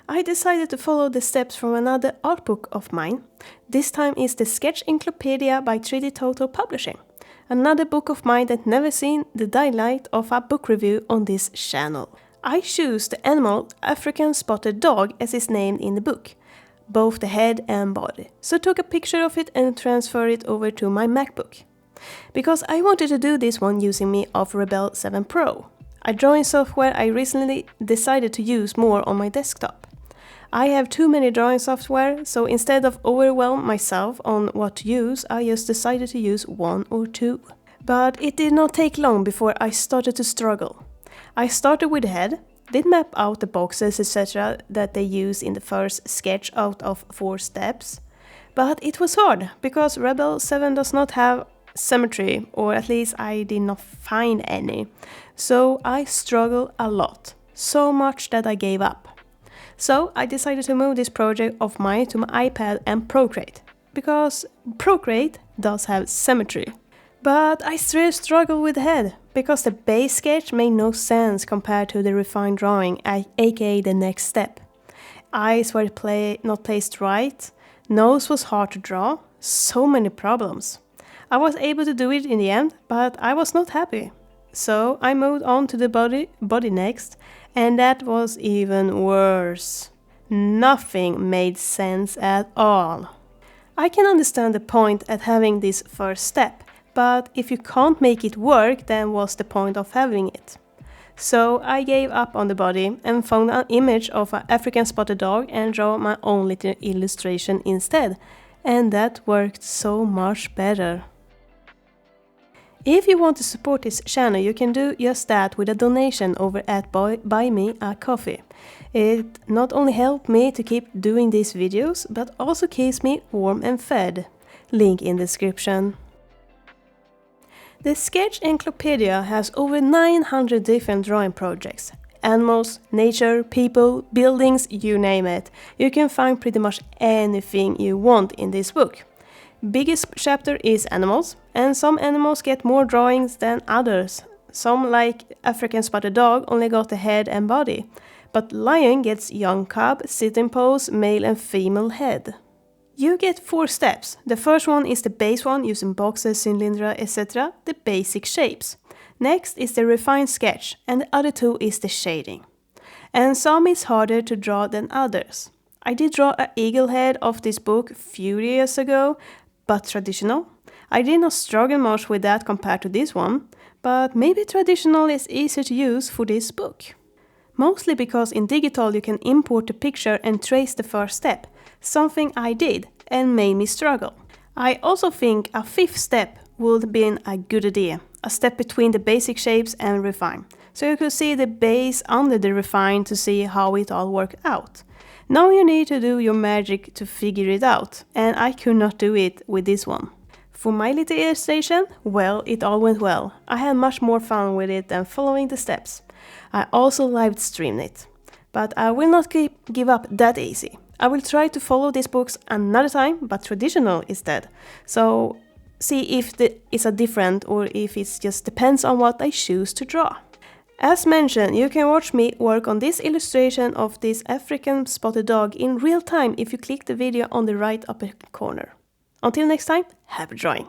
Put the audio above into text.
I decided to follow the steps from another art book of mine. This time is the Sketch Encyclopedia by 3D Total Publishing. Another book of mine that never seen the daylight of a book review on this channel. I choose the animal African spotted dog as is named in the book, both the head and body. So took a picture of it and transferred it over to my MacBook. Because I wanted to do this one using me of Rebel 7 Pro, a drawing software I recently decided to use more on my desktop. I have too many drawing software, so instead of overwhelm myself on what to use, I just decided to use one or two. But it did not take long before I started to struggle. I started with the head, did map out the boxes etc. that they use in the first sketch out of 4 steps. But it was hard, because Rebel 7 does not have symmetry, or at least I did not find any. So I struggled a lot, so much that I gave up. So I decided to move this project of mine to my iPad and Procreate, because Procreate does have symmetry. But I still struggle with the head, because the base sketch made no sense compared to the refined drawing, aka the next step. Eyes were not placed right, nose was hard to draw, so many problems. I was able to do it in the end, but I was not happy. So I moved on to the body next, and that was even worse. Nothing made sense at all. I can understand the point at having this first step, but if you can't make it work, then what's the point of having it? So I gave up on the body and found an image of an African spotted dog and drew my own little illustration instead, and that worked so much better. If you want to support this channel, you can do just that with a donation over at Buy Me a Coffee. It not only helps me to keep doing these videos, but also keeps me warm and fed. Link in description. The Sketch Encyclopedia has over 900 different drawing projects. Animals, nature, people, buildings, you name it. You can find pretty much anything you want in this book. Biggest chapter is animals, and some animals get more drawings than others. Some, like African spotted dog, only got the head and body, but lion gets young cub, sitting pose, male and female head. You get 4 steps. The first one is the base one using boxes, cylinders, etc., the basic shapes. Next is the refined sketch, and the other 2 is the shading. And some is harder to draw than others. I did draw an eagle head of this book a few years ago, but traditional. I did not struggle much with that compared to this one, but maybe traditional is easier to use for this book. Mostly because in digital you can import the picture and trace the first step, something I did and made me struggle. I also think a 5th step would have been a good idea, a step between the basic shapes and refine, so you could see the base under the refine to see how it all worked out. Now you need to do your magic to figure it out, and I could not do it with this one. For my little illustration, well, it all went well. I had much more fun with it than following the steps. I also live streamed it. But I will not give up that easy. I will try to follow these books another time, but traditional instead. So see if it's a different or if it just depends on what I choose to draw. As mentioned, you can watch me work on this illustration of this African spotted dog in real time if you click the video on the right upper corner. Until next time, happy drawing!